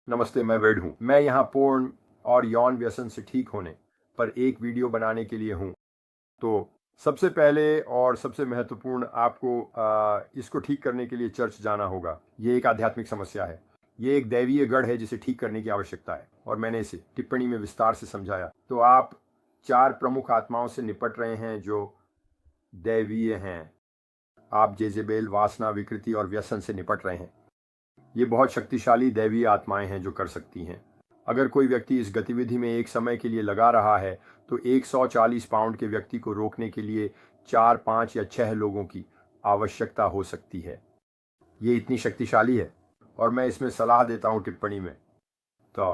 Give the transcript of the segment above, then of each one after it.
नमस्ते, मैं वेड हूँ। मैं यहाँ पूर्ण और यौन व्यसन से ठीक होने पर एक वीडियो बनाने के लिए हूँ। तो सबसे पहले और सबसे महत्वपूर्ण आपको इसको ठीक करने के लिए चर्च जाना होगा। ये एक आध्यात्मिक समस्या है। ये एक दैवीय गढ़ है जिसे ठीक करने की आवश्यकता है और मैंने इसे टिप्पणी में विस्तार से समझाया। तो आप 4 प्रमुख आत्माओं से निपट रहे हैं जो दैवीय हैं। आप जेजेबेल, वासना, विकृति और व्यसन से निपट रहे हैं। ये बहुत शक्तिशाली दैवीय आत्माएं हैं जो कर सकती हैं। अगर कोई व्यक्ति इस गतिविधि में एक समय के लिए लगा रहा है तो 140 पाउंड के व्यक्ति को रोकने के लिए 4, 5 या 6 लोगों की आवश्यकता हो सकती है। ये इतनी शक्तिशाली है और मैं इसमें सलाह देता हूं टिप्पणी में। तो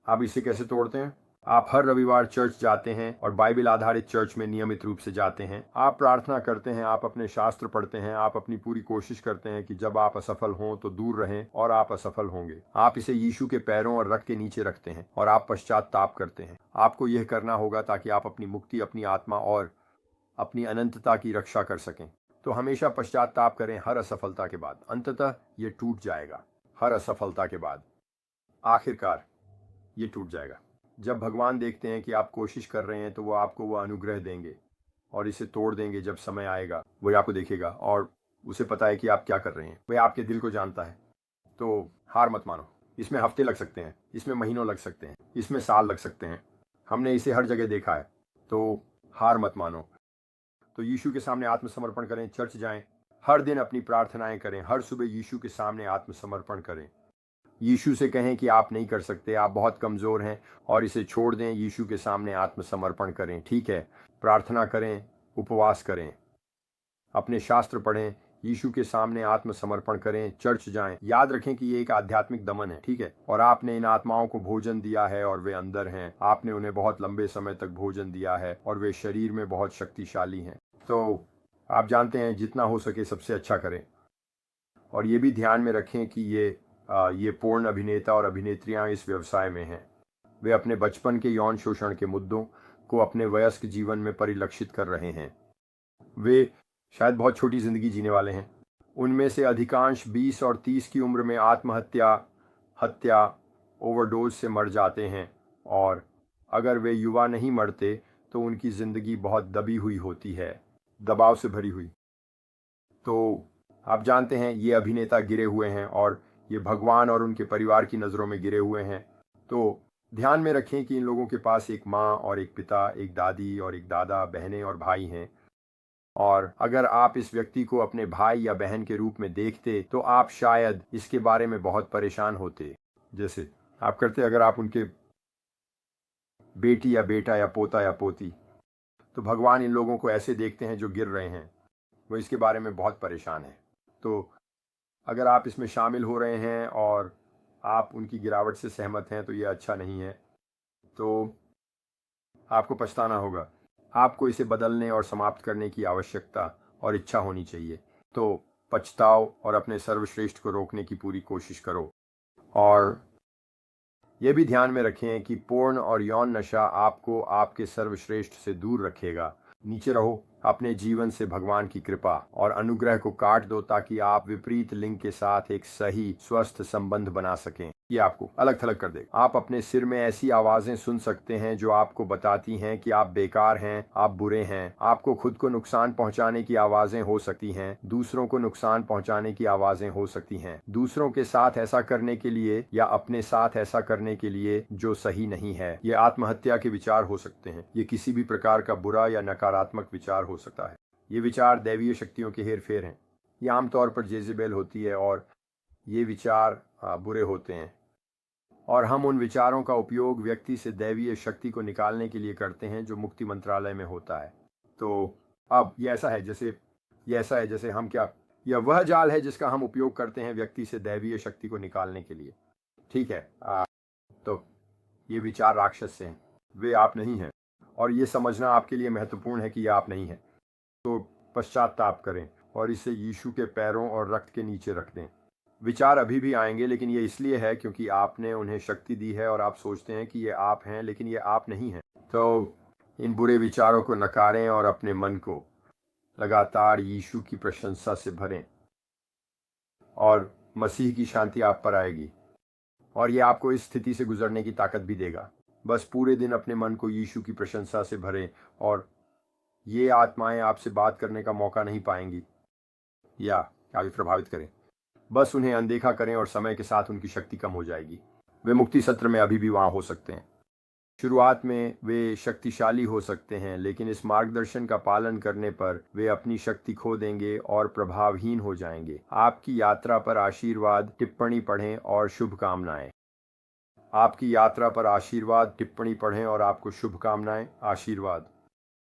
आप इसे कैसे तोड़ते हैं? आप हर रविवार चर्च जाते हैं और बाइबल आधारित चर्च में नियमित रूप से जाते हैं। आप प्रार्थना करते हैं, आप अपने शास्त्र पढ़ते हैं, आप अपनी पूरी कोशिश करते हैं कि जब आप असफल हों तो दूर रहें और आप असफल होंगे। आप इसे यीशु के पैरों और रख के नीचे रखते हैं और आप पश्चाताप करते हैं। आपको यह करना होगा ताकि आप अपनी मुक्ति, अपनी आत्मा और अपनी अनंतता की रक्षा कर सकें। तो हमेशा पश्चाताप करें हर असफलता के बाद। अंततः ये टूट जाएगा। हर असफलता के बाद आखिरकार ये टूट जाएगा। जब भगवान देखते हैं कि आप कोशिश कर रहे हैं तो वो आपको वो अनुग्रह देंगे और इसे तोड़ देंगे। जब समय आएगा वो आपको देखेगा और उसे पता है कि आप क्या कर रहे हैं। वह आपके दिल को जानता है। तो हार मत मानो। इसमें हफ्ते लग सकते हैं, इसमें महीनों लग सकते हैं, इसमें साल लग सकते हैं। हमने इसे हर जगह देखा है। तो हार मत मानो। तो यीशु के सामने आत्मसमर्पण करें, चर्च जाएं, हर दिन अपनी प्रार्थनाएं करें, हर सुबह यीशु के सामने आत्मसमर्पण करें। यीशु से कहें कि आप नहीं कर सकते, आप बहुत कमज़ोर हैं और इसे छोड़ दें। यीशु के सामने आत्मसमर्पण करें। ठीक है, प्रार्थना करें, उपवास करें, अपने शास्त्र पढ़ें, यीशु के सामने आत्मसमर्पण करें, चर्च जाएं। याद रखें कि ये एक आध्यात्मिक दमन है। ठीक है, और आपने इन आत्माओं को भोजन दिया है और वे अंदर हैं। आपने उन्हें बहुत लंबे समय तक भोजन दिया है और वे शरीर में बहुत शक्तिशाली हैं। तो आप जानते हैं, जितना हो सके सबसे अच्छा करें। और ये भी ध्यान में रखें कि ये पूर्ण अभिनेता और अभिनेत्रियां इस व्यवसाय में हैं। वे अपने बचपन के यौन शोषण के मुद्दों को अपने वयस्क जीवन में परिलक्षित कर रहे हैं। वे शायद बहुत छोटी जिंदगी जीने वाले हैं। उनमें से अधिकांश 20 और 30 की उम्र में आत्महत्या, हत्या, ओवरडोज से मर जाते हैं और अगर वे युवा नहीं मरते तो उनकी जिंदगी बहुत दबी हुई होती है, दबाव से भरी हुई। तो आप जानते हैं, ये अभिनेता गिरे हुए हैं और ये भगवान और उनके परिवार की नज़रों में गिरे हुए हैं। तो ध्यान में रखें कि इन लोगों के पास एक माँ और एक पिता, एक दादी और एक दादा, बहनें और भाई हैं। और अगर आप इस व्यक्ति को अपने भाई या बहन के रूप में देखते तो आप शायद इसके बारे में बहुत परेशान होते, जैसे आप करते अगर आप उनके बेटी या बेटा या पोता या पोती। तो भगवान इन लोगों को ऐसे देखते हैं जो गिर रहे हैं। वो इसके बारे में बहुत परेशान है। तो अगर आप इसमें शामिल हो रहे हैं और आप उनकी गिरावट से सहमत हैं तो ये अच्छा नहीं है। तो आपको पछताना होगा। आपको इसे बदलने और समाप्त करने की आवश्यकता और इच्छा होनी चाहिए। तो पछताओ और अपने सर्वश्रेष्ठ को रोकने की पूरी कोशिश करो। और यह भी ध्यान में रखें कि पूर्ण और यौन नशा आपको आपके सर्वश्रेष्ठ से दूर रखेगा। नीचे रहो, अपने जीवन से भगवान की कृपा और अनुग्रह को काट दो ताकि आप विपरीत लिंग के साथ एक सही स्वस्थ संबंध बना सकें। ये आपको अलग थलग कर देगा। आप अपने सिर में ऐसी आवाजें सुन सकते हैं जो आपको बताती हैं कि आप बेकार हैं, आप बुरे हैं। आपको खुद को नुकसान पहुंचाने की आवाजें हो सकती हैं, दूसरों को नुकसान पहुंचाने की आवाजें हो सकती हैं, दूसरों के साथ ऐसा करने के लिए या अपने साथ ऐसा करने के लिए जो सही नहीं है। ये आत्महत्या के विचार हो सकते हैं। ये किसी भी प्रकार का बुरा या नकारात्मक विचार हो सकता है। ये विचार दैवीय शक्तियों के हेरफेर हैं। ये आमतौर पर जेजेबेल होती है और ये विचार बुरे होते हैं और हम उन विचारों का उपयोग व्यक्ति से दैवीय शक्ति को निकालने के लिए करते हैं जो मुक्ति मंत्रालय में होता है। तो अब ये ऐसा है जैसे हम क्या, यह वह जाल है जिसका हम उपयोग करते हैं व्यक्ति से दैवीय शक्ति को निकालने के लिए। ठीक है, तो ये विचार राक्षस से हैं, वे आप नहीं हैं और ये समझना आपके लिए महत्वपूर्ण है कि ये आप नहीं हैं। तो पश्चाताप करें और इसे यीशु के पैरों और रक्त के नीचे रख दें। विचार अभी भी आएंगे, लेकिन ये इसलिए है क्योंकि आपने उन्हें शक्ति दी है और आप सोचते हैं कि ये आप हैं, लेकिन ये आप नहीं हैं। तो इन बुरे विचारों को नकारें और अपने मन को लगातार यीशु की प्रशंसा से भरें और मसीह की शांति आप पर आएगी। और ये आपको इस स्थिति से गुजरने की ताकत भी देगा। बस पूरे दिन अपने मन को यीशु की प्रशंसा से भरें और ये आत्माएं आपसे बात करने का मौका नहीं पाएंगी या आगे प्रभावित करें। बस उन्हें अनदेखा करें और समय के साथ उनकी शक्ति कम हो जाएगी। वे मुक्ति सत्र में अभी भी वहां हो सकते हैं। शुरुआत में वे शक्तिशाली हो सकते हैं, लेकिन इस मार्गदर्शन का पालन करने पर वे अपनी शक्ति खो देंगे और प्रभावहीन हो जाएंगे। आपकी यात्रा पर आशीर्वाद टिप्पणी पढ़ें और शुभकामनाएं। आपकी यात्रा पर आशीर्वाद टिप्पणी पढ़ें और आपको शुभकामनाएं। आशीर्वाद।